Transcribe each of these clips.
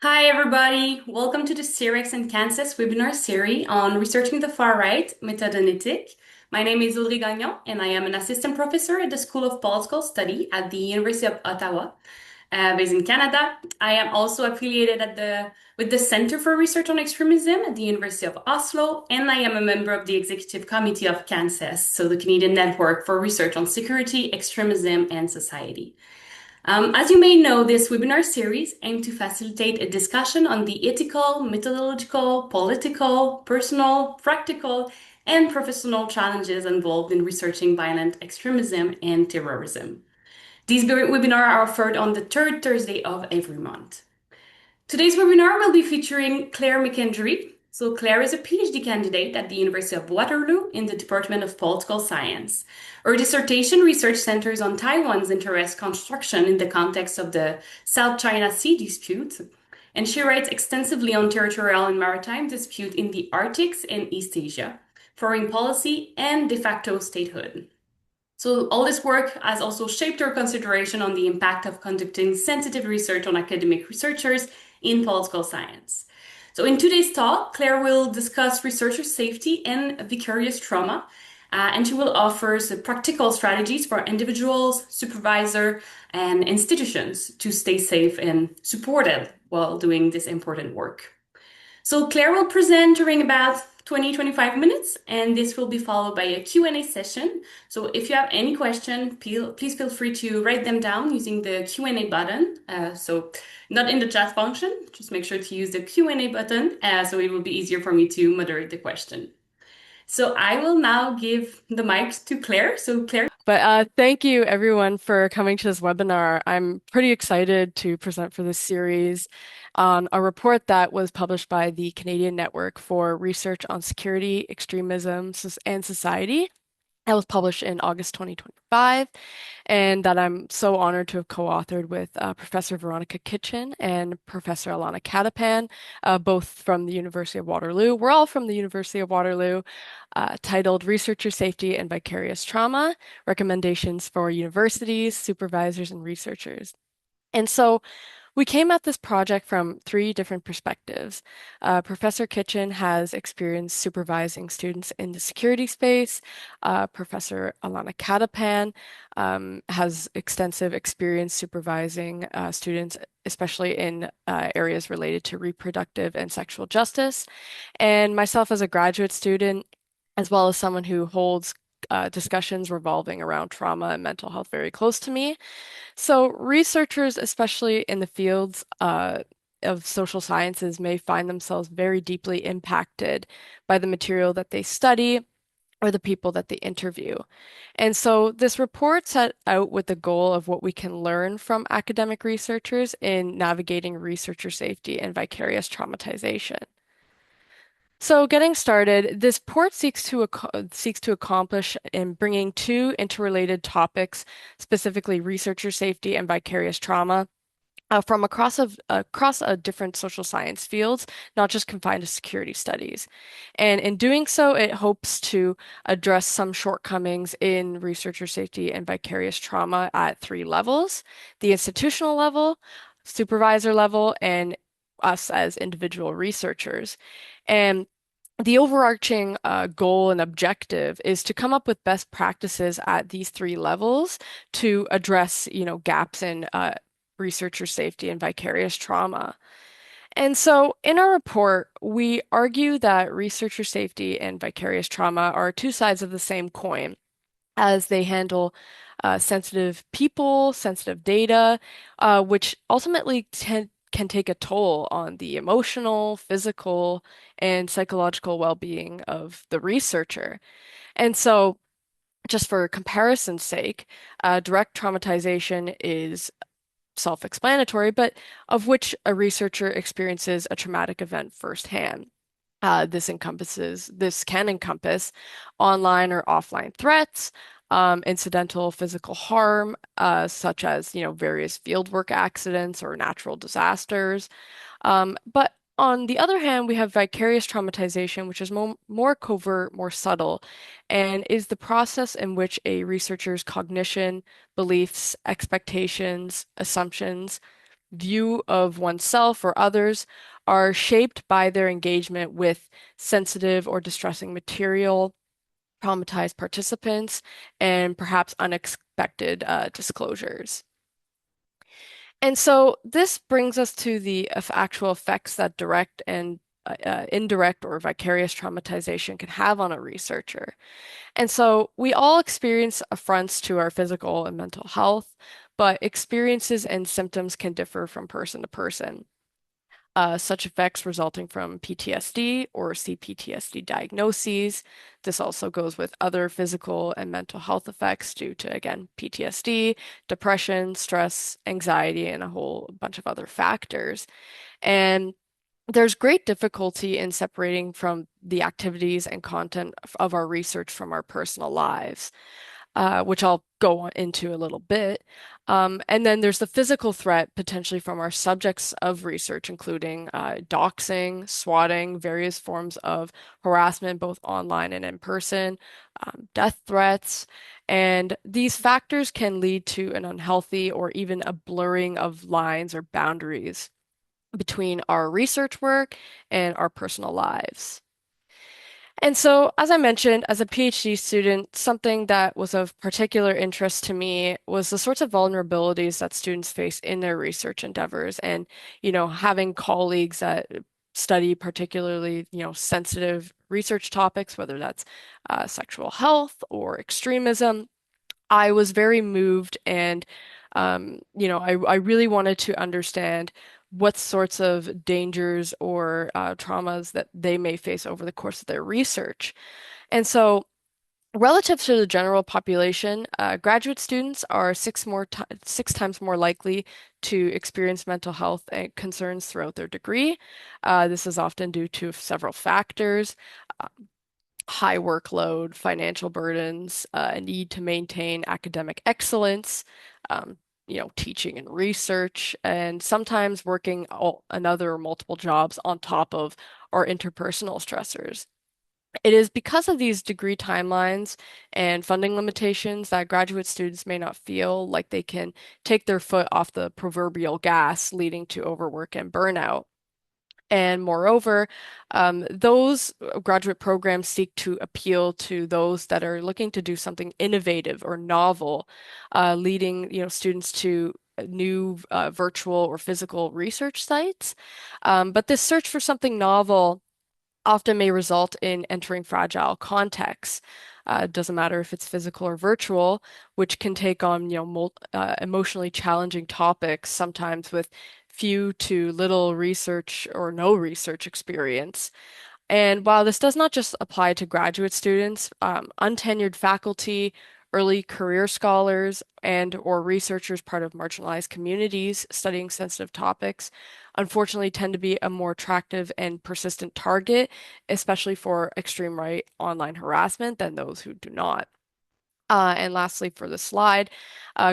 Hi, everybody. Welcome to the CRX and Kansas webinar series on researching the far right, methodological. My name is Audrey Gagnon, and I am an assistant professor at the School of Political Study at the University of Ottawa, based in Canada. I am also affiliated with the Center for Research on Extremism at the University of Oslo, and I am a member of the Executive Committee of Kansas, so the Canadian Network for Research on Security, Extremism and Society. As you may know, this webinar series aimed to facilitate a discussion on the ethical, methodological, political, personal, practical, and professional challenges involved in researching violent extremism and terrorism. These webinars are offered on the third Thursday of every month. Today's webinar will be featuring Claire McKendry. So Claire is a PhD candidate at the University of Waterloo in the Department of Political Science. Her dissertation research centers on Taiwan's interest construction in the context of the South China Sea dispute, and she writes extensively on territorial and maritime dispute in the Arctic and East Asia, foreign policy, and de facto statehood. So all this work has also shaped our consideration on the impact of conducting sensitive research on academic researchers in political science. So in today's talk, Claire will discuss researcher safety and vicarious trauma, and she will offer some practical strategies for individuals, supervisors, and institutions to stay safe and supported while doing this important work. So Claire will present during about 20-25 minutes, and this will be followed by a Q&A session. So if you have any question, please feel free to write them down using the Q&A button. So not in the chat function, just make sure to use the Q&A button, so it will be easier for me to moderate the question. So I will now give the mic to Claire. So Claire. But thank you everyone for coming to this webinar. I'm pretty excited to present for this series on a report that was published by the Canadian Network for Research on Security, Extremism and Society. That was published in August 2025, and that I'm so honored to have co-authored with Professor Veronica Kitchen and Professor Alana Katapan, both from the University of Waterloo. We're all from the University of Waterloo, titled Researcher Safety and Vicarious Trauma, Recommendations for Universities, Supervisors, and Researchers. And so we came at this project from three different perspectives. Professor Kitchen has experience supervising students in the security space. Professor Alana Katapan has extensive experience supervising students, especially in areas related to reproductive and sexual justice. And myself as a graduate student, as well as someone who holds discussions revolving around trauma and mental health very close to me. So researchers, especially in the fields of social sciences, may find themselves very deeply impacted by the material that they study or the people that they interview. And so this report set out with the goal of what we can learn from academic researchers in navigating researcher safety and vicarious traumatization. So getting started, this report seeks to accomplish in bringing two interrelated topics, specifically researcher safety and vicarious trauma, from across a different social science fields, not just confined to security studies. And in doing so, it hopes to address some shortcomings in researcher safety and vicarious trauma at three levels: the institutional level, supervisor level, and us as individual researchers. And the overarching goal and objective is to come up with best practices at these three levels to address, gaps in researcher safety and vicarious trauma. And so in our report, we argue that researcher safety and vicarious trauma are two sides of the same coin, as they handle sensitive people, sensitive data, which ultimately can take a toll on the emotional, physical, and psychological well-being of the researcher. And so, just for comparison's sake, direct traumatization is self-explanatory, but of which a researcher experiences a traumatic event firsthand. This can encompass online or offline threats, incidental physical harm, such as, various fieldwork accidents or natural disasters. But on the other hand, we have vicarious traumatization, which is more covert, more subtle, and is the process in which a researcher's cognition, beliefs, expectations, assumptions, view of oneself or others are shaped by their engagement with sensitive or distressing material, traumatized participants, and perhaps unexpected disclosures. And so this brings us to the actual effects that direct and indirect or vicarious traumatization can have on a researcher. And so we all experience affronts to our physical and mental health, but experiences and symptoms can differ from person to person. Such effects resulting from PTSD or CPTSD diagnoses. This also goes with other physical and mental health effects due to, again, PTSD, depression, stress, anxiety, and a whole bunch of other factors. And there's great difficulty in separating from the activities and content of our research from our personal lives, which I'll go into a little bit. And then there's the physical threat potentially from our subjects of research, including doxing, swatting, various forms of harassment, both online and in person, death threats. And these factors can lead to an unhealthy or even a blurring of lines or boundaries between our research work and our personal lives. And so, as I mentioned, as a PhD student, something that was of particular interest to me was the sorts of vulnerabilities that students face in their research endeavors. And, having colleagues that study particularly, sensitive research topics, whether that's sexual health or extremism, I was very moved and I really wanted to understand what sorts of dangers or traumas that they may face over the course of their research. And so, relative to the general population, graduate students are six times more likely to experience mental health concerns throughout their degree. This is often due to several factors. High workload, financial burdens, a need to maintain academic excellence, um, teaching and research, and sometimes working another or multiple jobs on top of our interpersonal stressors. It is because of these degree timelines and funding limitations that graduate students may not feel like they can take their foot off the proverbial gas, leading to overwork and burnout. And moreover, those graduate programs seek to appeal to those that are looking to do something innovative or novel, leading, students to new virtual or physical research sites. But this search for something novel often may result in entering fragile contexts. It doesn't matter if it's physical or virtual, which can take on, emotionally challenging topics, sometimes with few to little research or no research experience. And while this does not just apply to graduate students, untenured faculty, early career scholars, and or researchers part of marginalized communities studying sensitive topics, unfortunately tend to be a more attractive and persistent target, especially for extreme right online harassment than those who do not. And lastly, for the slide,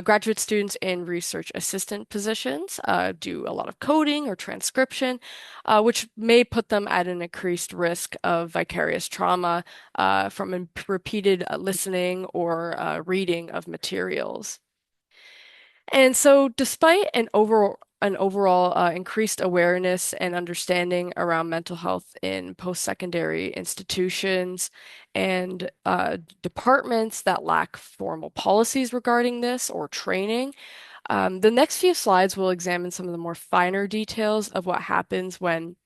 graduate students in research assistant positions do a lot of coding or transcription, which may put them at an increased risk of vicarious trauma from repeated listening or reading of materials. And so, despite an overall increased awareness and understanding around mental health in post-secondary institutions and departments that lack formal policies regarding this or training, the next few slides will examine some of the more finer details of what happens when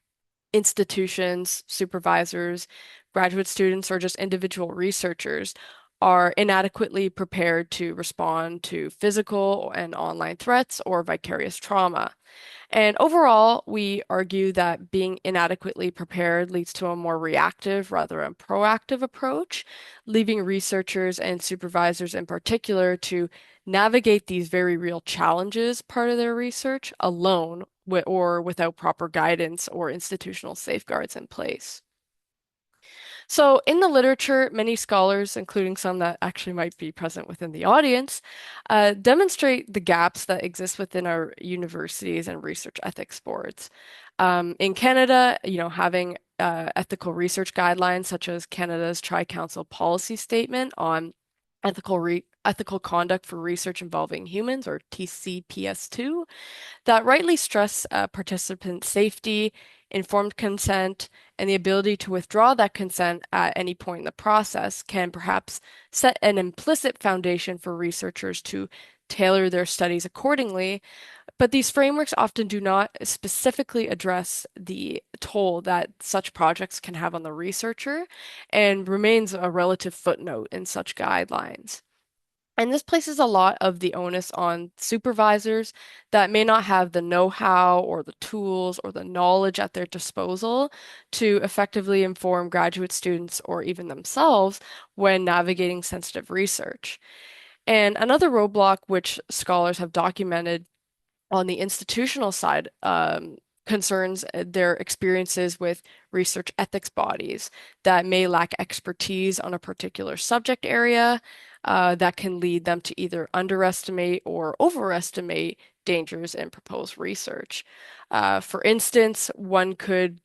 institutions, supervisors, graduate students, or just individual researchers are inadequately prepared to respond to physical and online threats or vicarious trauma. And overall, we argue that being inadequately prepared leads to a more reactive rather than proactive approach, leaving researchers and supervisors in particular to navigate these very real challenges part of their research alone or without proper guidance or institutional safeguards in place. So, in the literature, many scholars, including some that actually might be present within the audience, demonstrate the gaps that exist within our universities and research ethics boards. In Canada, having ethical research guidelines such as Canada's Tri-Council policy statement on ethical conduct for research involving humans, or TCPS2, that rightly stress participant safety, informed consent, and the ability to withdraw that consent at any point in the process can perhaps set an implicit foundation for researchers to tailor their studies accordingly. But these frameworks often do not specifically address the toll that such projects can have on the researcher and remains a relative footnote in such guidelines. And this places a lot of the onus on supervisors that may not have the know-how or the tools or the knowledge at their disposal to effectively inform graduate students or even themselves when navigating sensitive research. And another roadblock which scholars have documented on the institutional side concerns their experiences with research ethics bodies that may lack expertise on a particular subject area that can lead them to either underestimate or overestimate dangers in proposed research. For instance, one could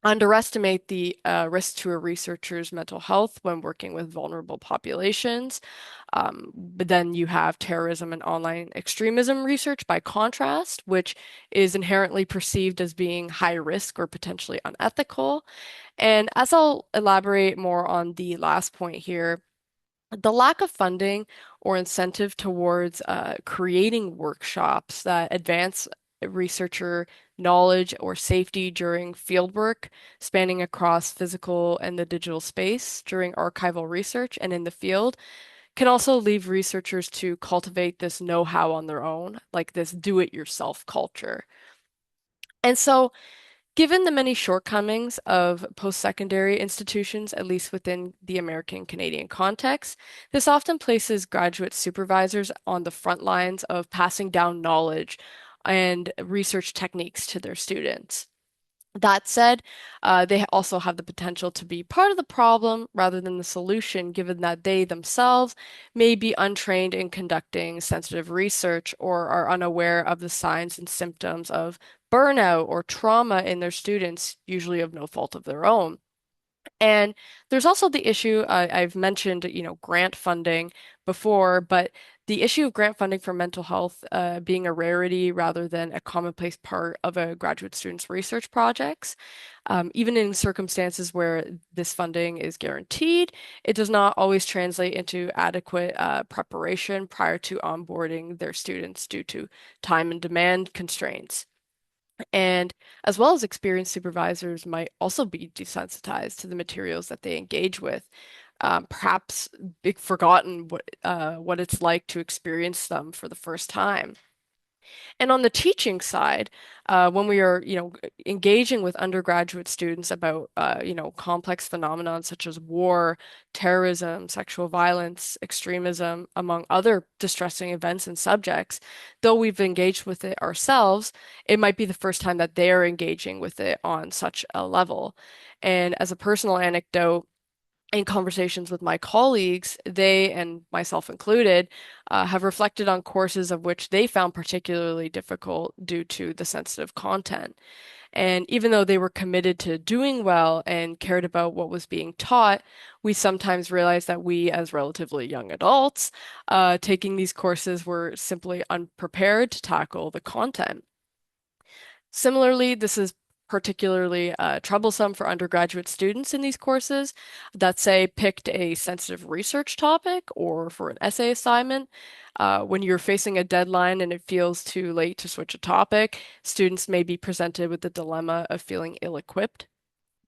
underestimate the risk to a researcher's mental health when working with vulnerable populations. But then you have terrorism and online extremism research by contrast, which is inherently perceived as being high risk or potentially unethical. And as I'll elaborate more on the last point here, the lack of funding or incentive towards creating workshops that advance researcher knowledge or safety during fieldwork, spanning across physical and the digital space during archival research and in the field, can also leave researchers to cultivate this know-how on their own, like this do-it-yourself culture. And so, given the many shortcomings of post-secondary institutions, at least within the American Canadian context, this often places graduate supervisors on the front lines of passing down knowledge and research techniques to their students. That said, they also have the potential to be part of the problem rather than the solution, given that they themselves may be untrained in conducting sensitive research or are unaware of the signs and symptoms of burnout or trauma in their students, usually of no fault of their own. And there's also the issue, I've mentioned, grant funding before, but the issue of grant funding for mental health being a rarity rather than a commonplace part of a graduate student's research projects. Even in circumstances where this funding is guaranteed, it does not always translate into adequate preparation prior to onboarding their students due to time and demand constraints. And as well as experienced supervisors might also be desensitized to the materials that they engage with, perhaps big forgotten what it's like to experience them for the first time. And on the teaching side, when we are, engaging with undergraduate students about, complex phenomena such as war, terrorism, sexual violence, extremism, among other distressing events and subjects, though we've engaged with it ourselves, it might be the first time that they're engaging with it on such a level. And as a personal anecdote, in conversations with my colleagues, they and myself included, have reflected on courses of which they found particularly difficult due to the sensitive content. And even though they were committed to doing well and cared about what was being taught, we sometimes realized that we, as relatively young adults, taking these courses were simply unprepared to tackle the content. Similarly, this is particularly troublesome for undergraduate students in these courses that, say, picked a sensitive research topic or for an essay assignment. When you're facing a deadline and it feels too late to switch a topic, students may be presented with the dilemma of feeling ill-equipped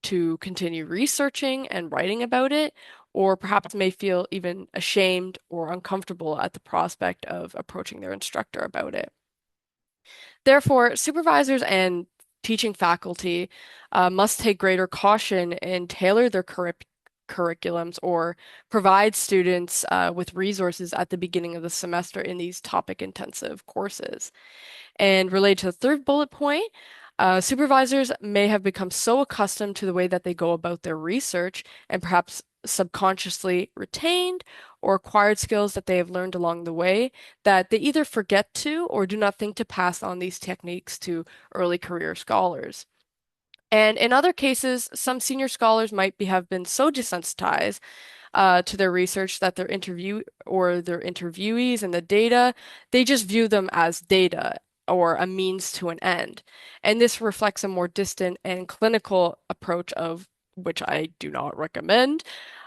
to continue researching and writing about it, or perhaps may feel even ashamed or uncomfortable at the prospect of approaching their instructor about it. Therefore, supervisors and teaching faculty must take greater caution and tailor their curriculums or provide students with resources at the beginning of the semester in these topic-intensive courses. And related to the third bullet point, supervisors may have become so accustomed to the way that they go about their research and perhaps subconsciously retained or acquired skills that they have learned along the way that they either forget to or do not think to pass on these techniques to early career scholars. And in other cases, some senior scholars might have been so desensitized to their research that their interviewees and the data, they just view them as data or a means to an end. And this reflects a more distant and clinical approach of which I do not recommend.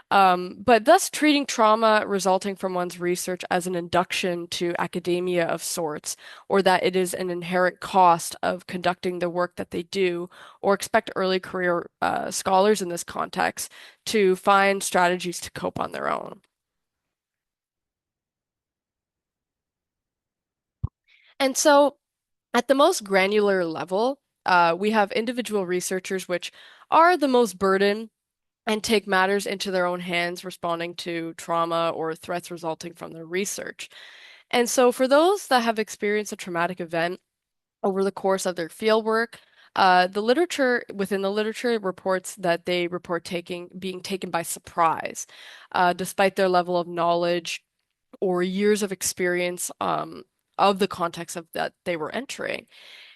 But thus treating trauma resulting from one's research as an induction to academia of sorts, or that it is an inherent cost of conducting the work that they do, or expect early career scholars in this context to find strategies to cope on their own. And so, at the most granular level, we have individual researchers which are the most burdened and take matters into their own hands, responding to trauma or threats resulting from their research. And so, for those that have experienced a traumatic event over the course of their fieldwork, the literature within the literature reports that they report being taken by surprise, despite their level of knowledge or years of experience of the context of that they were entering.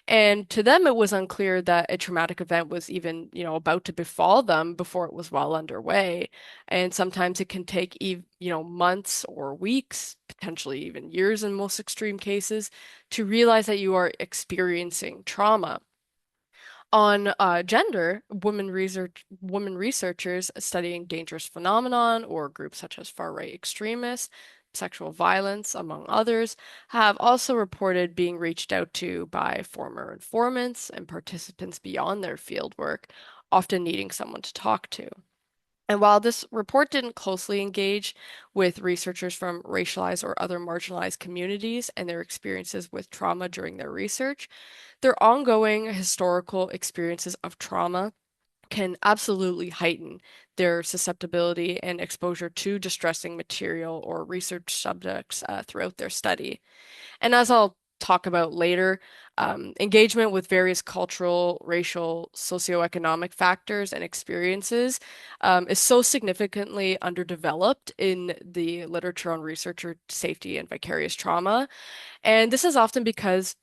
And to them, it was unclear that a traumatic event was even, about to befall them before it was well underway. And sometimes it can take, months or weeks, potentially even years in most extreme cases, to realize that you are experiencing trauma. On gender, women researchers studying dangerous phenomenon or groups such as far-right extremists, sexual violence, among others, have also reported being reached out to by former informants and participants beyond their fieldwork, often needing someone to talk to. And while this report didn't closely engage with researchers from racialized or other marginalized communities and their experiences with trauma during their research, their ongoing historical experiences of trauma can absolutely heighten their susceptibility and exposure to distressing material or research subjects throughout their study. And as I'll talk about later, engagement with various cultural, racial, socioeconomic factors and experiences is so significantly underdeveloped in the literature on researcher safety and vicarious trauma. And this is often because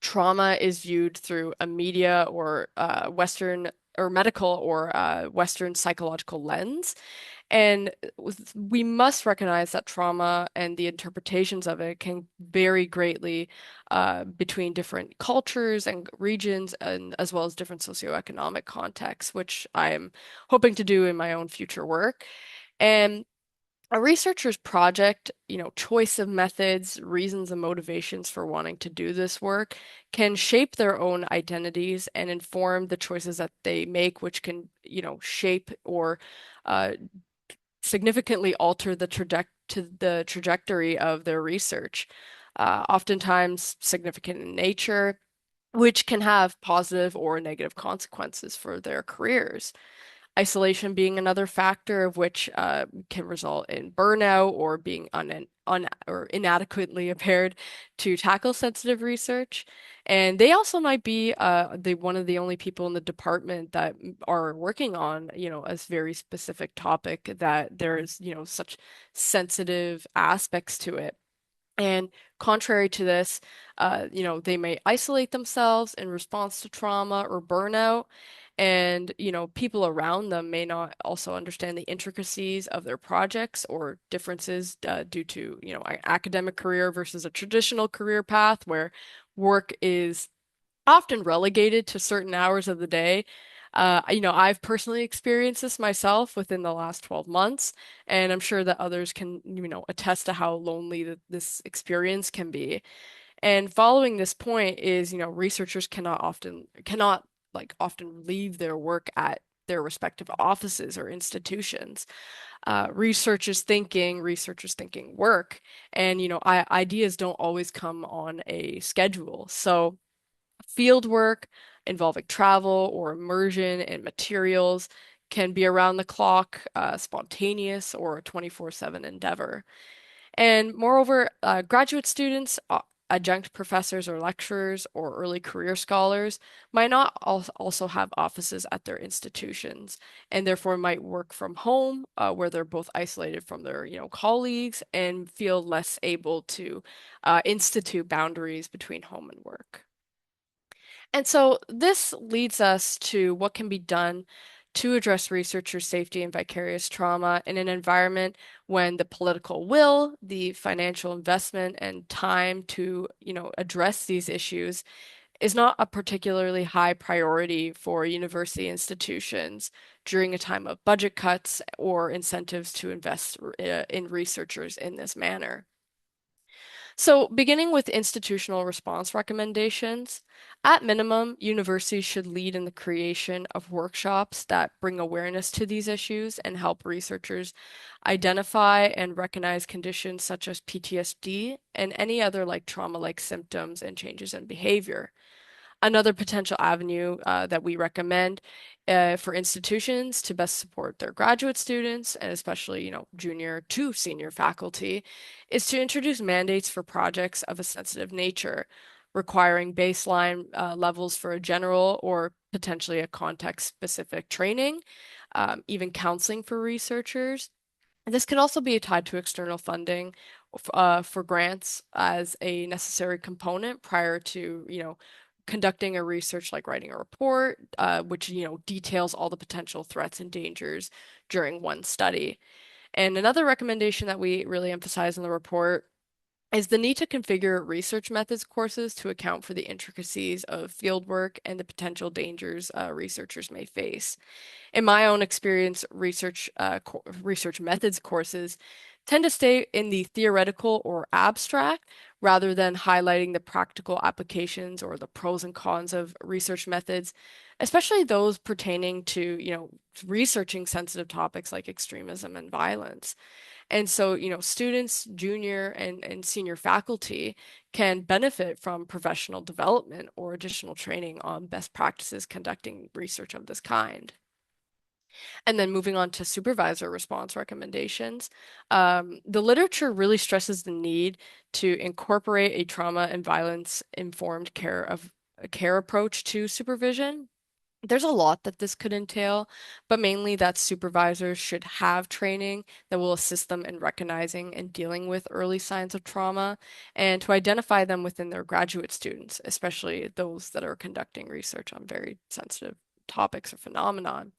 trauma is viewed through a media or Western or medical or Western psychological lens. And we must recognize that trauma and the interpretations of it can vary greatly between different cultures and regions, and as well as different socioeconomic contexts, which I'm hoping to do in my own future work. And a researcher's project, choice of methods, reasons, and motivations for wanting to do this work can shape their own identities and inform the choices that they make, which can, shape or uh, significantly alter the trajectory of their research, oftentimes significant in nature, which can have positive or negative consequences for their careers. Isolation being another factor of which can result in burnout or being or inadequately prepared to tackle sensitive research. And they also might be one of the only people in the department that are working on, a very specific topic that there is, such sensitive aspects to it. And contrary to this, they may isolate themselves in response to trauma or burnout. And, people around them may not also understand the intricacies of their projects or differences due to, an academic career versus a traditional career path where work is often relegated to certain hours of the day. I've personally experienced this myself within the last 12 months, and I'm sure that others can, attest to how lonely this experience can be. And following this point is, researchers cannot like often leave their work at their respective offices or institutions. Researchers thinking work, and ideas don't always come on a schedule. So field work involving travel or immersion in materials can be around the clock, spontaneous, or a 24/7 endeavor. And moreover, graduate students, adjunct professors or lecturers, or early career scholars might not also have offices at their institutions, and therefore might work from home, where they're both isolated from their, colleagues and feel less able to institute boundaries between home and work. And so this leads us to what can be done to address researcher safety and vicarious trauma in an environment when the political will, the financial investment, and time to, address these issues is not a particularly high priority for university institutions during a time of budget cuts or incentives to invest in researchers in this manner. So, beginning with institutional response recommendations, at minimum, universities should lead in the creation of workshops that bring awareness to these issues and help researchers identify and recognize conditions such as PTSD and any other like trauma-like symptoms and changes in behavior. Another potential avenue that we recommend for institutions to best support their graduate students and especially, junior to senior faculty is to introduce mandates for projects of a sensitive nature, requiring baseline levels for a general or potentially a context-specific training, even counseling for researchers. This can also be tied to external funding for grants as a necessary component prior to, conducting a research like writing a report, which, details all the potential threats and dangers during one study. And another recommendation that we really emphasize in the report is the need to configure research methods courses to account for the intricacies of fieldwork and the potential dangers researchers may face. In my own experience, research methods courses tend to stay in the theoretical or abstract rather than highlighting the practical applications or the pros and cons of research methods, especially those pertaining to, researching sensitive topics like extremism and violence. And so, students, junior and senior faculty can benefit from professional development or additional training on best practices conducting research of this kind. And then moving on to supervisor response recommendations, the literature really stresses the need to incorporate a trauma and violence informed care approach to supervision. There's a lot that this could entail, but mainly that supervisors should have training that will assist them in recognizing and dealing with early signs of trauma and to identify them within their graduate students, especially those that are conducting research on very sensitive topics or phenomenon.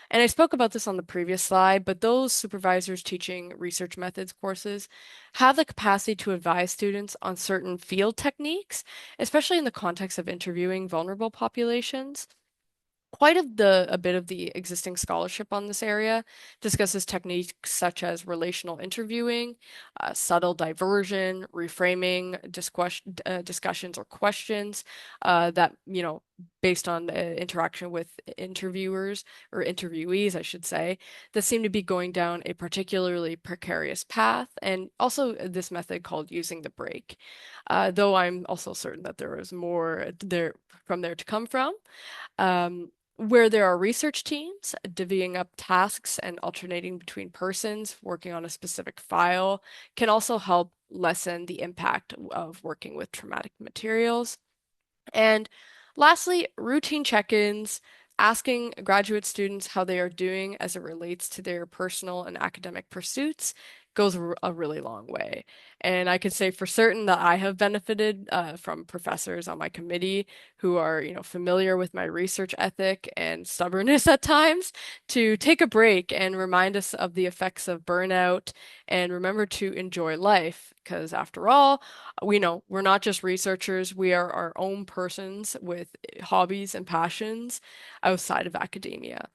And I spoke about this on the previous slide, but those supervisors teaching research methods courses have the capacity to advise students on certain field techniques, especially in the context of interviewing vulnerable populations. A bit of the existing scholarship on this area discusses techniques such as relational interviewing, subtle diversion, reframing discussions or questions that, based on interaction with interviewers or interviewees, I should say, that seem to be going down a particularly precarious path, and also this method called using the break. Though I'm also certain that there is more there to come from. Where there are research teams divvying up tasks and alternating between persons working on a specific file can also help lessen the impact of working with traumatic materials. And lastly, routine check-ins, asking graduate students how they are doing as it relates to their personal and academic pursuits goes a really long way. And I could say for certain that I have benefited from professors on my committee who are, familiar with my research ethic and stubbornness at times to take a break and remind us of the effects of burnout and remember to enjoy life. Because after all, we know we're not just researchers, we are our own persons with hobbies and passions outside of academia.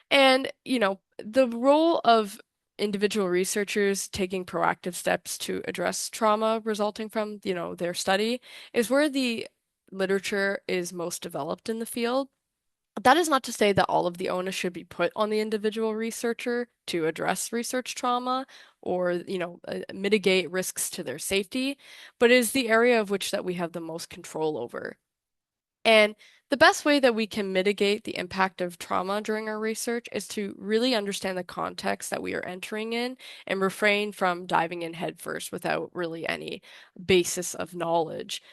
And, the role of individual researchers taking proactive steps to address trauma resulting from, their study is where the literature is most developed in the field. That is not to say that all of the onus should be put on the individual researcher to address research trauma or, mitigate risks to their safety, but it is the area of which that we have the most control over. And the best way that we can mitigate the impact of trauma during our research is to really understand the context that we are entering in and refrain from diving in headfirst without really any basis of knowledge.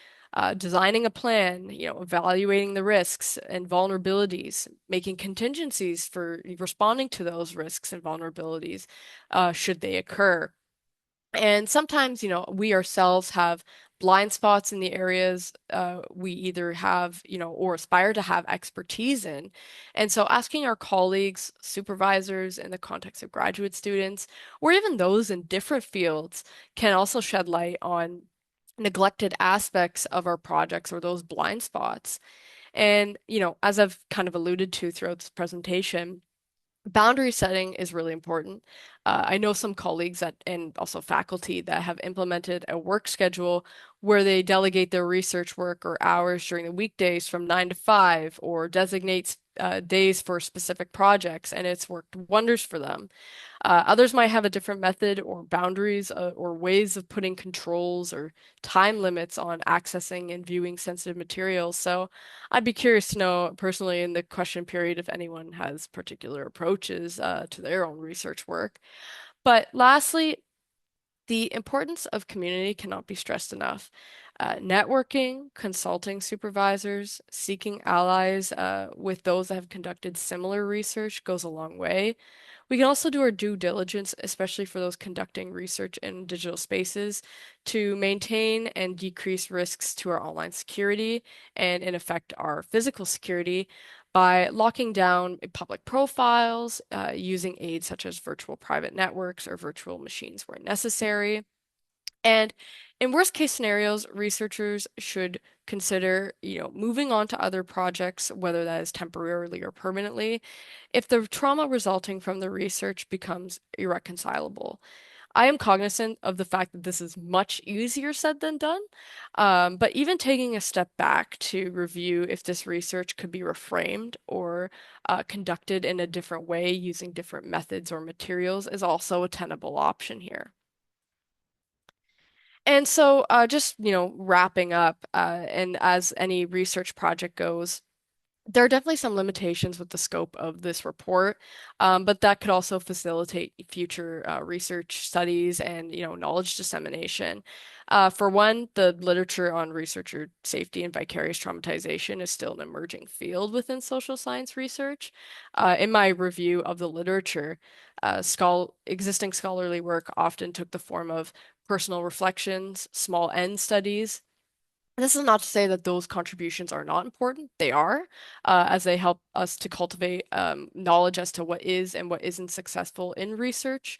Designing a plan, evaluating the risks and vulnerabilities, making contingencies for responding to those risks and vulnerabilities, should they occur. And sometimes, we ourselves have blind spots in the areas we either have, or aspire to have expertise in. And so asking our colleagues, supervisors in the context of graduate students, or even those in different fields can also shed light on neglected aspects of our projects or those blind spots. And, as I've kind of alluded to throughout this presentation, boundary setting is really important. I know some colleagues and also faculty that have implemented a work schedule where they delegate their research work or hours during the weekdays from 9 to 5 or designates days for specific projects, and it's worked wonders for them. Others might have a different method or boundaries or ways of putting controls or time limits on accessing and viewing sensitive materials. So I'd be curious to know personally in the question period if anyone has particular approaches to their own research work. But lastly, the importance of community cannot be stressed enough. Networking, consulting supervisors, seeking allies with those that have conducted similar research goes a long way. We can also do our due diligence, especially for those conducting research in digital spaces, to maintain and decrease risks to our online security and, in effect, our physical security by locking down public profiles, using aids such as virtual private networks or virtual machines where necessary. And in worst case scenarios, researchers should consider, moving on to other projects, whether that is temporarily or permanently, if the trauma resulting from the research becomes irreconcilable. I am cognizant of the fact that this is much easier said than done, but even taking a step back to review if this research could be reframed or conducted in a different way using different methods or materials is also a tenable option here. And so, just, wrapping up, and as any research project goes, there are definitely some limitations with the scope of this report, but that could also facilitate future research studies and, knowledge dissemination. For one, the literature on researcher safety and vicarious traumatization is still an emerging field within social science research. In my review of the literature, existing scholarly work often took the form of personal reflections, small N studies. This is not to say that those contributions are not important. They are, as they help us to cultivate knowledge as to what is and what isn't successful in research.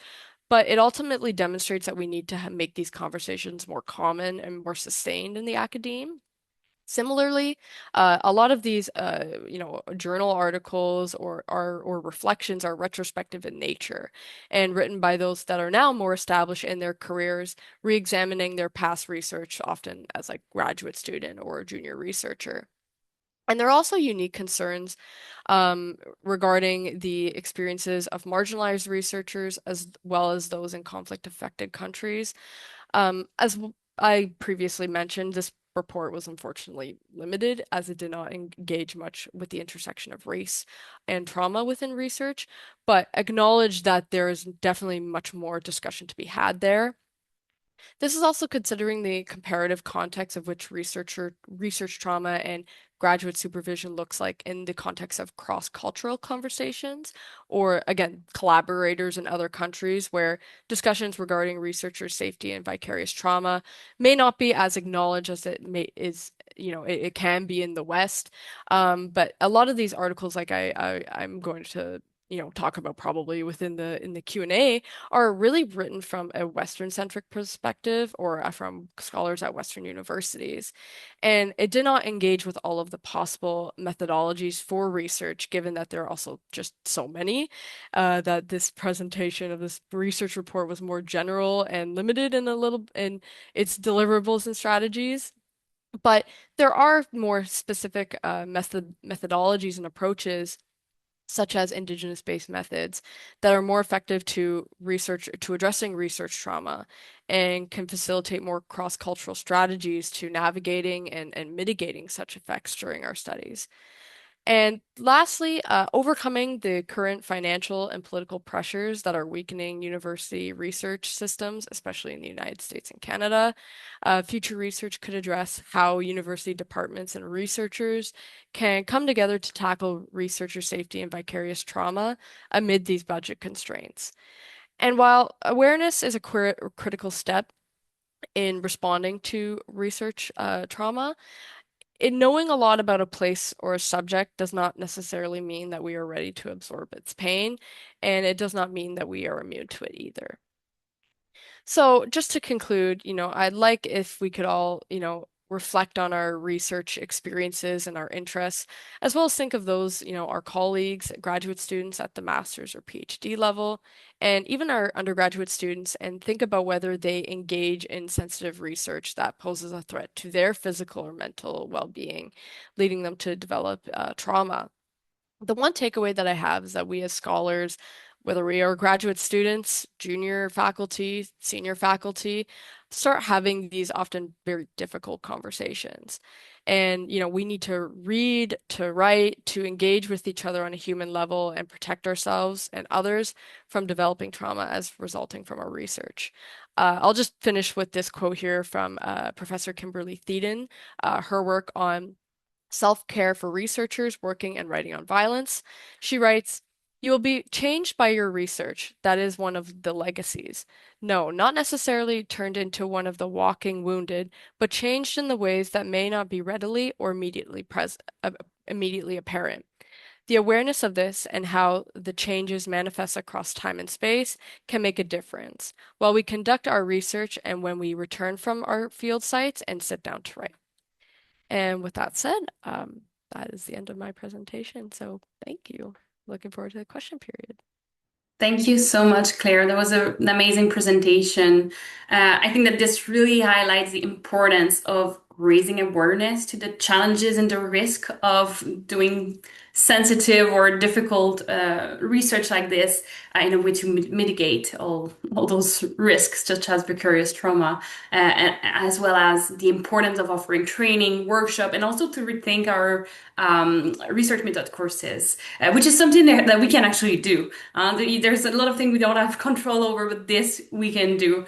But it ultimately demonstrates that we need to make these conversations more common and more sustained in the academe. Similarly, a lot of these, journal articles or reflections are retrospective in nature and written by those that are now more established in their careers, re-examining their past research, often as like graduate student or junior researcher. And there are also unique concerns regarding the experiences of marginalized researchers as well as those in conflict-affected countries. I previously mentioned, this report was unfortunately limited as it did not engage much with the intersection of race and trauma within research, but acknowledge that there is definitely much more discussion to be had there. This is also considering the comparative context of which research trauma and graduate supervision looks like in the context of cross-cultural conversations, or again, collaborators in other countries where discussions regarding researcher safety and vicarious trauma may not be as acknowledged as it can be in the West. But a lot of these articles, like I'm going to talk about probably within the Q&A, are really written from a Western-centric perspective or from scholars at Western universities. And it did not engage with all of the possible methodologies for research, given that there are also just so many, that this presentation of this research report was more general and limited in its deliverables and strategies. But there are more specific methodologies and approaches such as indigenous-based methods that are more effective to addressing research trauma and can facilitate more cross-cultural strategies to navigating and mitigating such effects during our studies. And lastly, overcoming the current financial and political pressures that are weakening university research systems, especially in the United States and Canada. Future research could address how university departments and researchers can come together to tackle researcher safety and vicarious trauma amid these budget constraints. And while awareness is a critical step, in responding to research trauma. In knowing a lot about a place or a subject does not necessarily mean that we are ready to absorb its pain, and it does not mean that we are immune to it either. So, just to conclude, I'd like if we could all, reflect on our research experiences and our interests, as well as think of those, our colleagues, graduate students at the master's or PhD level, and even our undergraduate students, and think about whether they engage in sensitive research that poses a threat to their physical or mental well-being, leading them to develop trauma. The one takeaway that I have is that we as scholars, whether we are graduate students, junior faculty, senior faculty, start having these often very difficult conversations. And, we need to read, to write, to engage with each other on a human level and protect ourselves and others from developing trauma as resulting from our research. I'll just finish with this quote here from Professor Kimberly Theedon, her work on self-care for researchers working and writing on violence. She writes, "You will be changed by your research. That is one of the legacies. No, not necessarily turned into one of the walking wounded, but changed in the ways that may not be readily or immediately apparent. The awareness of this and how the changes manifest across time and space can make a difference while we conduct our research and when we return from our field sites and sit down to write." And with that said, that is the end of my presentation. So thank you. Looking forward to the question period. Thank you so much, Claire. That was an amazing presentation. I think that this really highlights the importance of raising awareness to the challenges and the risk of doing sensitive or difficult research like this in a way to mitigate all those risks, such as vicarious trauma, as well as the importance of offering training, workshop, and also to rethink our research method courses, which is something that we can actually do. There's a lot of things we don't have control over, but this we can do.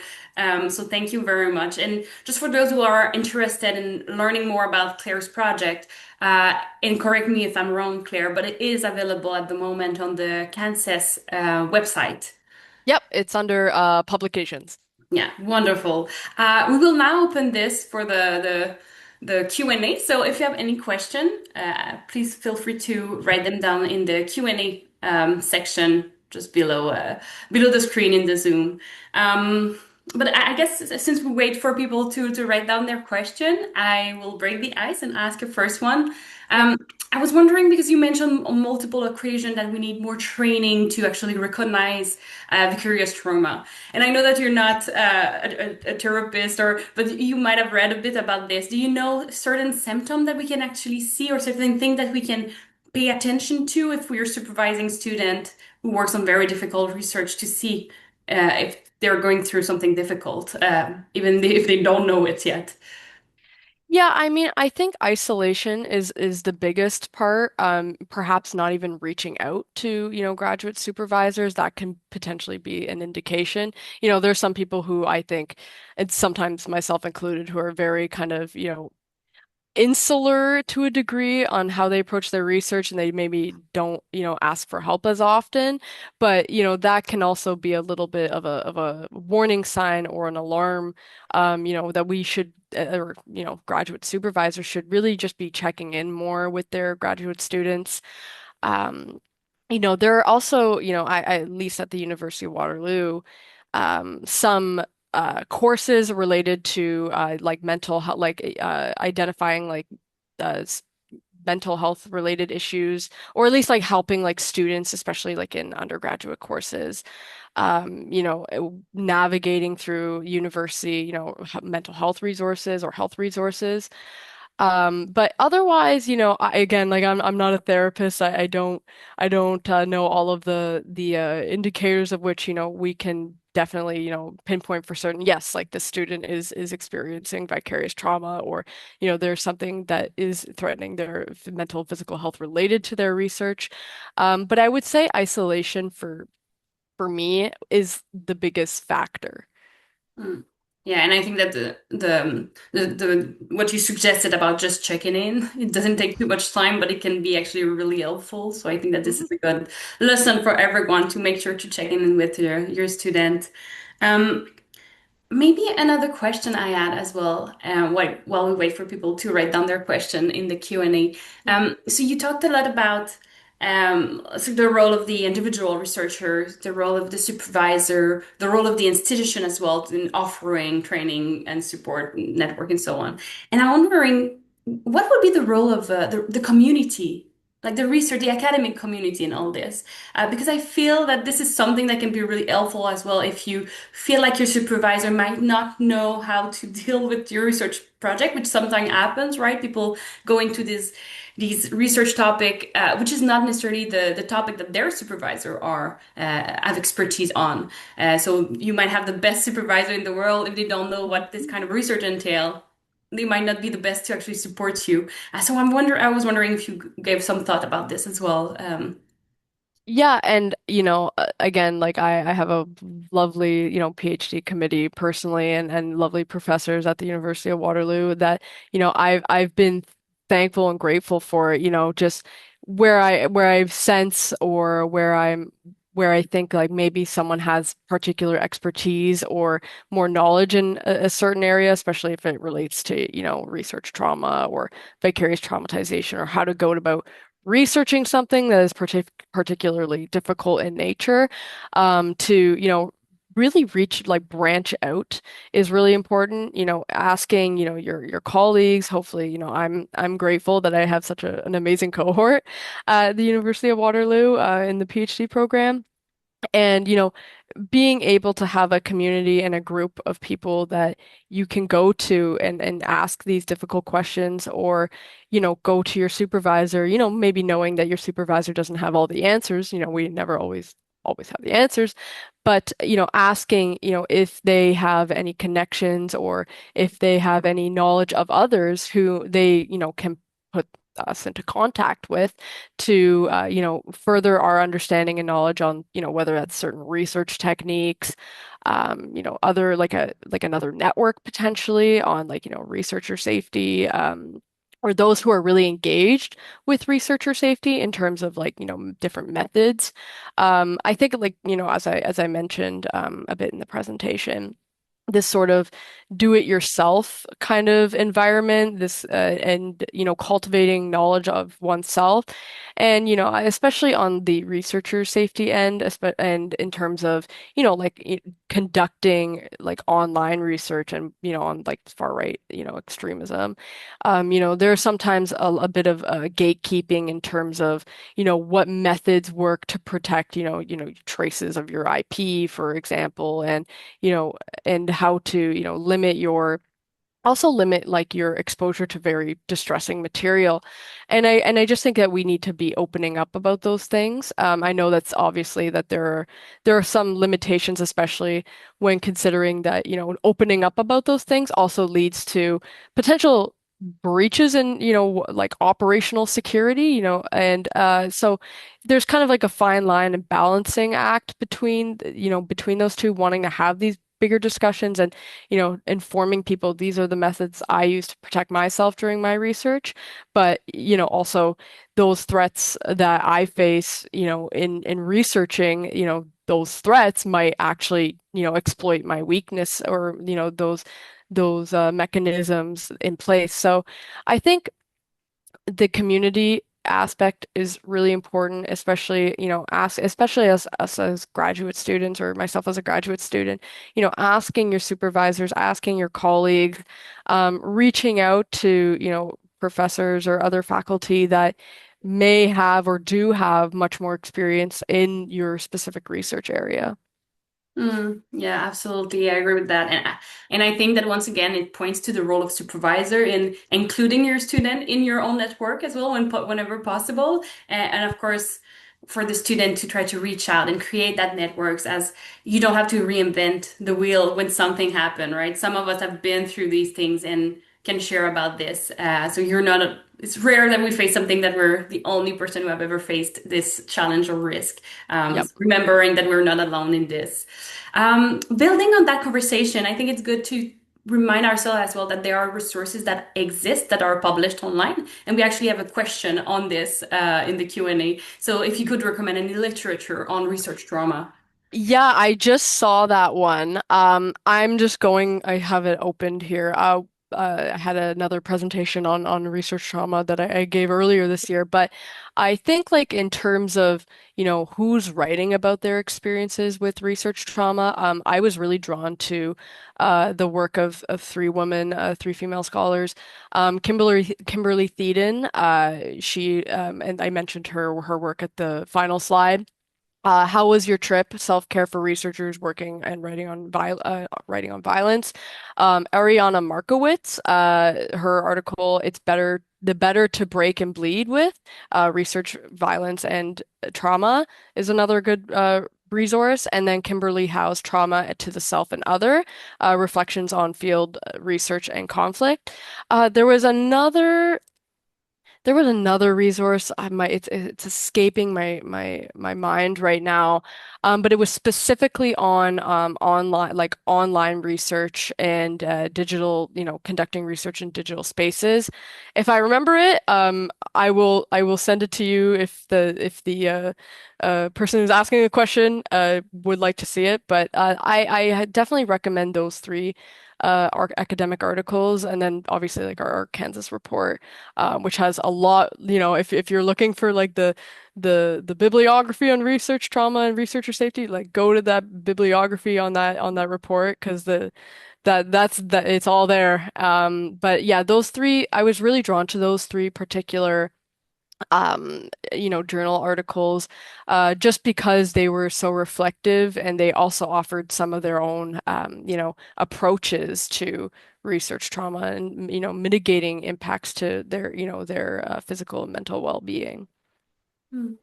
So thank you very much. And just for those who are interested in learning more about Claire's project, and correct me if I'm wrong, Claire, but it is available at the moment on the Kansas website. Yep, it's under publications. Yeah, wonderful. We will now open this for the Q&A. So if you have any question, please feel free to write them down in the Q&A section just below the screen in the Zoom. But I guess since we wait for people to write down their question, I will break the ice and ask a first one. Yep. I was wondering because you mentioned on multiple occasions that we need more training to actually recognize vicarious trauma. And I know that you're not a therapist, but you might have read a bit about this. Do you know certain symptoms that we can actually see or certain things that we can pay attention to if we're supervising student who works on very difficult research to see if they're going through something difficult, even if they don't know it yet? Yeah, I mean, I think isolation is the biggest part. Perhaps not even reaching out to, graduate supervisors, that can potentially be an indication. There's some people who I think, and sometimes myself included, who are very kind of, insular to a degree on how they approach their research and they maybe don't, ask for help as often. But, that can also be a little bit of a warning sign or an alarm, that we should or, graduate supervisors should really just be checking in more with their graduate students. Um, there are also, at least at the University of Waterloo, some courses related to like mental health, like identifying like uh, s- mental health related issues, or at least like helping like students, especially like in undergraduate courses, navigating through university, mental health resources or health resources. But otherwise, again, like I'm not a therapist. I don't know all of the indicators of which, we can definitely, pinpoint for certain. Yes, like the student is experiencing vicarious trauma, or, there's something that is threatening their mental, physical health related to their research. But I would say isolation for me is the biggest factor. Mm. Yeah, and I think that the what you suggested about just checking in, it doesn't take too much time, but it can be actually really helpful. So I think that this is a good lesson for everyone to make sure to check in with your student. Um, Maybe another question I had as well, while we wait for people to write down their question in the Q&A. So you talked a lot about so the role of the individual researcher, the role of the supervisor, the role of the institution as well in offering training and support network and so on. And I'm wondering, what would be the role of the community, like the research, the academic community in all this? Because I feel that this is something that can be really helpful as well if you feel like your supervisor might not know how to deal with your research project, which sometimes happens, right? People go into these research topic, which is not necessarily the topic that their supervisor are have expertise on. So you might have the best supervisor in the world if they don't know what this kind of research entail. They might not be the best to actually support you. So I was wondering if you gave some thought about this as well. Yeah, and again, like I have a lovely, PhD committee personally and lovely professors at the University of Waterloo that, I've been thankful and grateful for, just where I sense or where I think like maybe someone has particular expertise or more knowledge in a certain area, especially if it relates to, research trauma or vicarious traumatization or how to go about researching something that is particularly difficult in nature, to, really reach like branch out is really important. Asking, your colleagues, hopefully, I'm grateful that I have such an amazing cohort at the University of Waterloo, in the PhD program. And, being able to have a community and a group of people that you can go to and ask these difficult questions or, go to your supervisor, maybe knowing that your supervisor doesn't have all the answers. We never always have the answers, but, asking, if they have any connections or if they have any knowledge of others who they, can put us into contact with to further our understanding and knowledge on whether that's certain research techniques, other like another network potentially on like researcher safety, or those who are really engaged with researcher safety in terms of like different methods. I think like as I mentioned a bit in the presentation, this sort of do it yourself kind of environment, this and cultivating knowledge of oneself, and especially on the researcher safety end, and in terms of like conducting like online research and on like far right extremism. There are sometimes a bit of gatekeeping in terms of what methods work to protect traces of your IP, for example, and you know and how to, limit like your exposure to very distressing material. And I just think that we need to be opening up about those things. I know that's obviously that there are some limitations, especially when considering that, opening up about those things also leads to potential breaches in, like operational security, and so there's kind of like a fine line and balancing act between those two, wanting to have these bigger discussions and informing people these are the methods I use to protect myself during my research. But, also those threats that I face, in researching, those threats might actually, exploit my weakness or, those mechanisms in place. So I think the community aspect is really important, especially, especially as us as graduate students or myself as a graduate student, asking your supervisors, asking your colleagues, reaching out to, professors or other faculty that may have or do have much more experience in your specific research area. Yeah, absolutely. I agree with that. And I think that once again, it points to the role of supervisor in including your student in your own network as well whenever possible. And of course, for the student to try to reach out and create that networks as you don't have to reinvent the wheel when something happened, right? Some of us have been through these things and can share about this. So you're not it's rare that we face something that we're the only person who have ever faced this challenge or risk. Yep. Remembering that we're not alone in this. Building on that conversation, I think it's good to remind ourselves as well that there are resources that exist that are published online, and we actually have a question on this in the Q&A. So if you could recommend any literature on research trauma. Yeah, I just saw that one. I'm just going, I have it opened here. I had another presentation on research trauma that I gave earlier this year, but I think like in terms of, who's writing about their experiences with research trauma, I was really drawn to the work of three women, three female scholars. Kimberly Theeden, she and I mentioned her work at the final slide. How was your trip? Self-care for researchers working and writing on violence. Ariana Markowitz, her article, the better to break and bleed with, research violence and trauma is another good resource. And then Kimberly Howe's Trauma to the Self and Other, reflections on field research and conflict. There was another resource. It's escaping my mind right now. But it was specifically on online research and digital, conducting research in digital spaces. If I remember it, I will send it to you if the person who's asking the question would like to see it. But I definitely recommend those three academic articles, and then obviously like our Kansas report, which has a lot, if you're looking for like the bibliography on research trauma and researcher safety, like go to that bibliography on that report because that's it's all there. But yeah, those three, I was really drawn to those three particular journal articles, just because they were so reflective and they also offered some of their own, approaches to research trauma and, mitigating impacts to their physical and mental well-being. Hmm.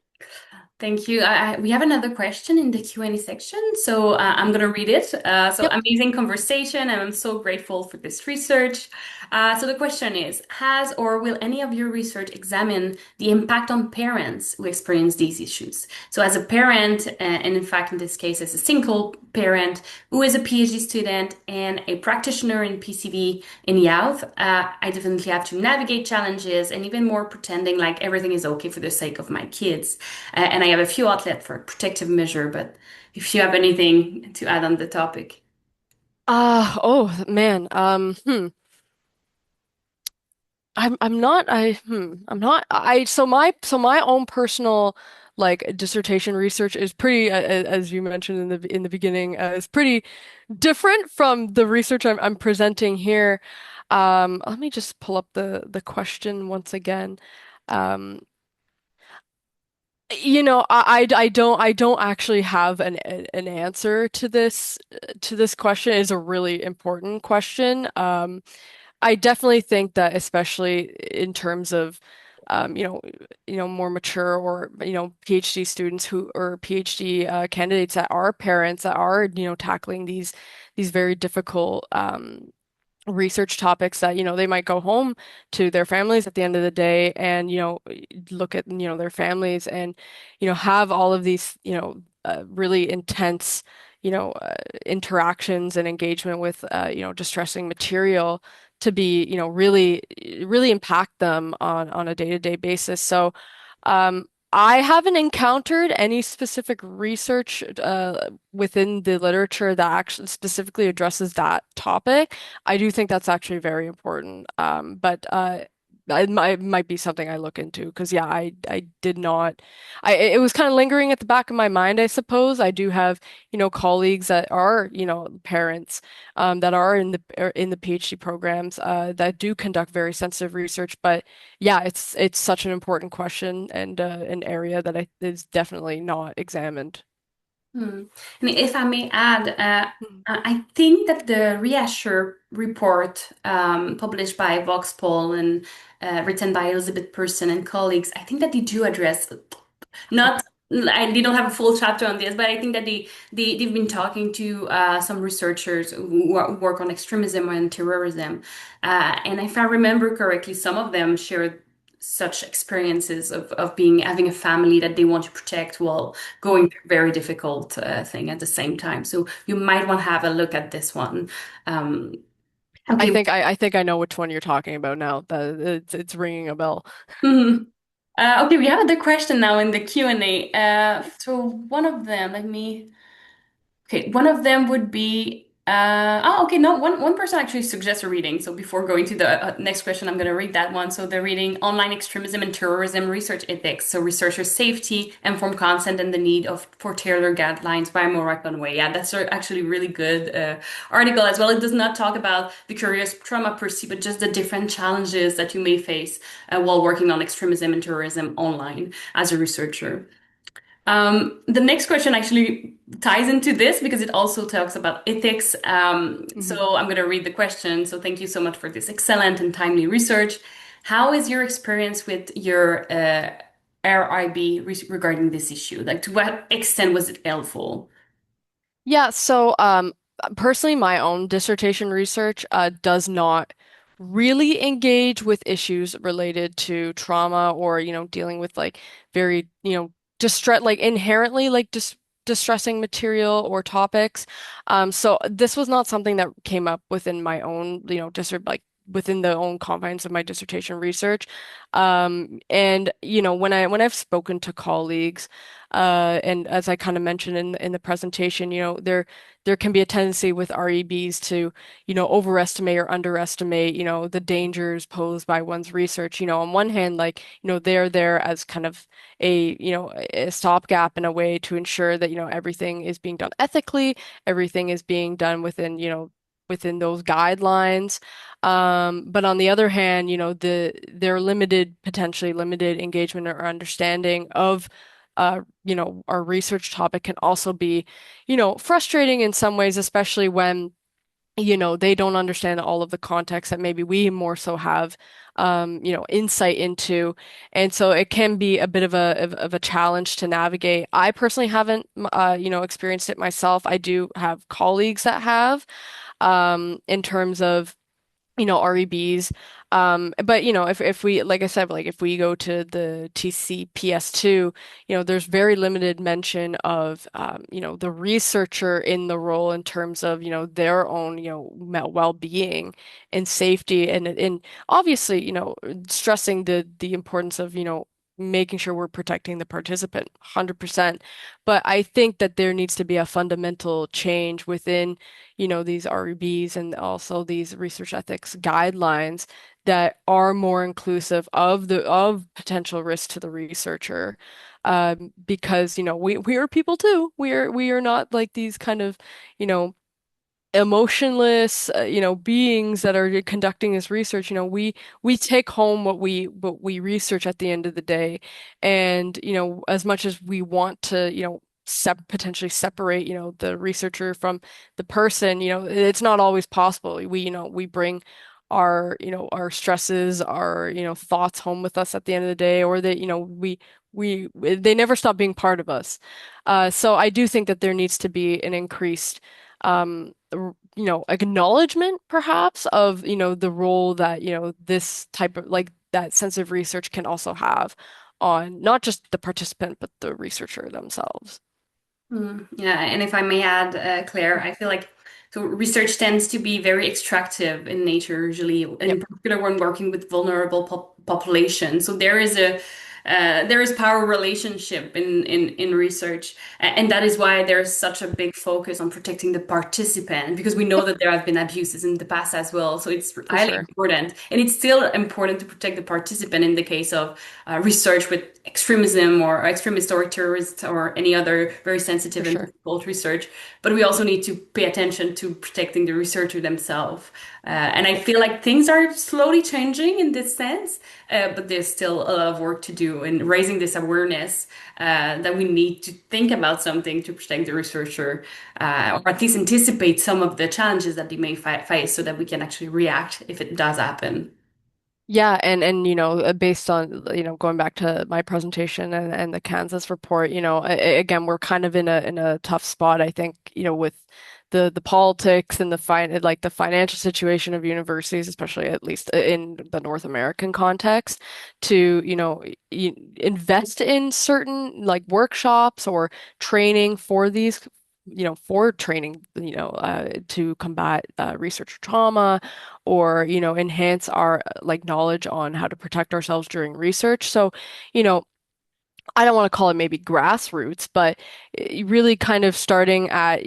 Thank you. We have another question in the Q&A section, so I'm going to read it. So Yep. amazing conversation, and I'm so grateful for this research. So the question is, has or will any of your research examine the impact on parents who experience these issues? So as a parent, and in fact, in this case, as a single parent who is a PhD student and a practitioner in PCV in youth, I definitely have to navigate challenges and even more pretending like everything is okay for the sake of my kids. And I have a few outlets for protective measure, but if you have anything to add on the topic. Oh man. I'm not so my own personal like dissertation research is pretty, as you mentioned in the beginning, is pretty different from the research I'm presenting here. Let me just pull up the question once again. Um, I don't actually have an answer to this question. It's a really important question. I definitely think that, especially in terms of, more mature or, PhD students who or PhD candidates that are parents that are, tackling these very difficult research topics that, they might go home to their families at the end of the day and, look at, their families and, have all of these, really intense, interactions and engagement with, distressing material to be, really, really impact them on a day-to-day basis. So, I haven't encountered any specific research within the literature that actually specifically addresses that topic. I do think that's actually very important. But it might be something I look into because yeah, I did not. It was kind of lingering at the back of my mind, I suppose. I do have, colleagues that are, parents that are in the PhD programs that do conduct very sensitive research. But yeah, it's such an important question and an area that is definitely not examined. Hmm. And if I may add, Mm. I think that the Reassure report published by Voxpol and written by Elizabeth Person and colleagues, I think that they do address not. Okay. They don't have a full chapter on this, but I think that they've been talking to some researchers who work on extremism and terrorism, and if I remember correctly, some of them shared such experiences of being having a family that they want to protect while going through a very difficult thing at the same time. So you might want to have a look at this one. Um, I okay. think I, I think I know which one you're talking about now. That it's ringing a bell. Mhm. Okay, we have another question now in the Q&A. So one of them, let me Okay, one of them would be okay, no, one person actually suggests a reading. So before going to the next question, I'm going to read that one. So the reading Online Extremism and Terrorism Research Ethics. So researcher safety, informed consent, and the need of for tailored guidelines by Morak Way. Yeah, that's actually really good article as well. It does not talk about vicarious trauma per se, but just the different challenges that you may face while working on extremism and terrorism online as a researcher. The next question actually ties into this because it also talks about ethics. Hmm. So I'm going to read the question. So thank you so much for this excellent and timely research. How is your experience with your RIB regarding this issue? Like, to what extent was it helpful? Yeah, so personally, my own dissertation research does not really engage with issues related to trauma or, dealing with like very, distress, like inherently like distressing material or topics. So this was not something that came up within my own, like within the own confines of my dissertation research. And when I've spoken to colleagues, and as I kind of mentioned in the presentation, there can be a tendency with REBs to, overestimate or underestimate, the dangers posed by one's research. On one hand, like, they're there as kind of a stopgap in a way to ensure that, everything is being done ethically, everything is being done within, within those guidelines. But on the other hand, their potentially limited engagement or understanding of our research topic can also be, frustrating in some ways, especially when, they don't understand all of the context that maybe we more so have, insight into. And so it can be a bit of a challenge to navigate. I personally haven't, experienced it myself. I do have colleagues that have, in terms of REBs. But if we, like I said, like if we go to the TCPS2, there's very limited mention of, the researcher in the role in terms of, their own, well-being and safety and obviously, stressing the importance of, making sure we're protecting the participant 100%. But I think that there needs to be a fundamental change within these REBs and also these research ethics guidelines that are more inclusive of potential risk to the researcher. Because, we are people too. We are not like these kind of, you know, emotionless, beings that are conducting this research. We take home what we research at the end of the day, and as much as we want to, potentially separate, the researcher from the person, it's not always possible. We bring our stresses, our thoughts home with us at the end of the day, or that they never stop being part of us. So I do think that there needs to be an increased acknowledgement perhaps of, the role that, this type of like that sensitive research can also have on not just the participant, but the researcher themselves. Yeah, and if I may add, Claire, I feel like so research tends to be very extractive in nature, usually, in Yep, particular when working with vulnerable populations. So there is power relationship in research, and that is why there's such a big focus on protecting the participant because we know yep, that there have been abuses in the past as well. So it's for highly sure, important, and it's still important to protect the participant in the case of research with extremism or extremist or terrorist or any other very for sensitive and sure. difficult research. But we also need to pay attention to protecting the researcher themselves. And I feel like things are slowly changing in this sense, but there's still a lot of work to do in raising this awareness that we need to think about something to protect the researcher, or at least anticipate some of the challenges that they may face so that we can actually react if it does happen. Yeah, and based on going back to my presentation and the Kansas report, again we're kind of in a tough spot, I think, with the politics and the financial situation of universities, especially at least in the North American context, to invest in certain like workshops or training for these. For training, to combat research trauma or enhance our like knowledge on how to protect ourselves during research. So, you know, I don't want to call it maybe grassroots, but really kind of starting at,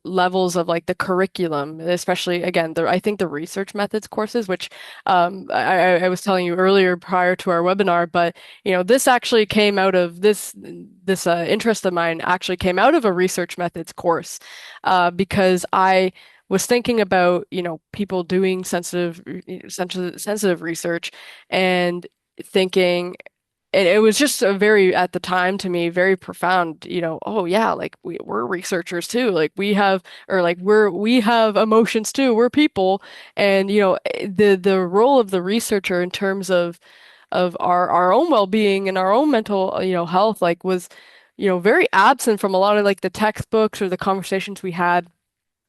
levels of like the curriculum, especially again, I think the research methods courses, which I was telling you earlier prior to our webinar, but this actually came out of this interest of mine actually came out of a research methods course, because I was thinking about, people doing sensitive research and thinking and it was just a very, at the time to me, very profound, oh yeah, like we're researchers too. Like we have, or like we have emotions too. We're people. And, the role of the researcher in terms of our own well-being and our own mental, health, like was, very absent from a lot of like the textbooks or the conversations we had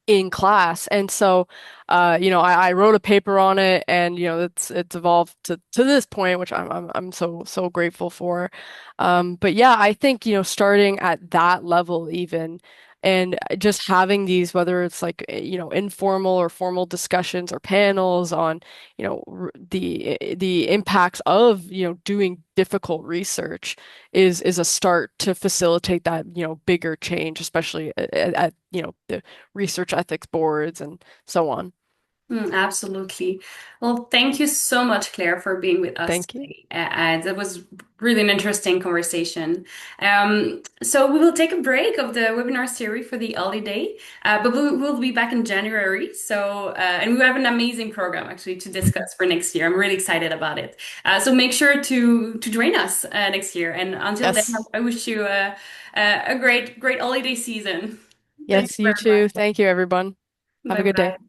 in class. And so, I wrote a paper on it, and it's evolved to this point, which I'm so grateful for. But yeah, I think starting at that level even. And just having these, whether it's like, informal or formal discussions or panels on, the impacts of, doing difficult research is a start to facilitate that, bigger change, especially at the research ethics boards and so on. Absolutely. Well, thank you so much, Claire, for being with us Thank you. today. That was really an interesting conversation. So we will take a break of the webinar series for the holiday, but we'll be back in January. So, and we have an amazing program actually to discuss for next year. I'm really excited about it. So make sure to join us next year. And until then, Yes. I wish you a great holiday season. Thank you Yes, you very much. too. Thank you, everyone. Have a Bye good day. bye.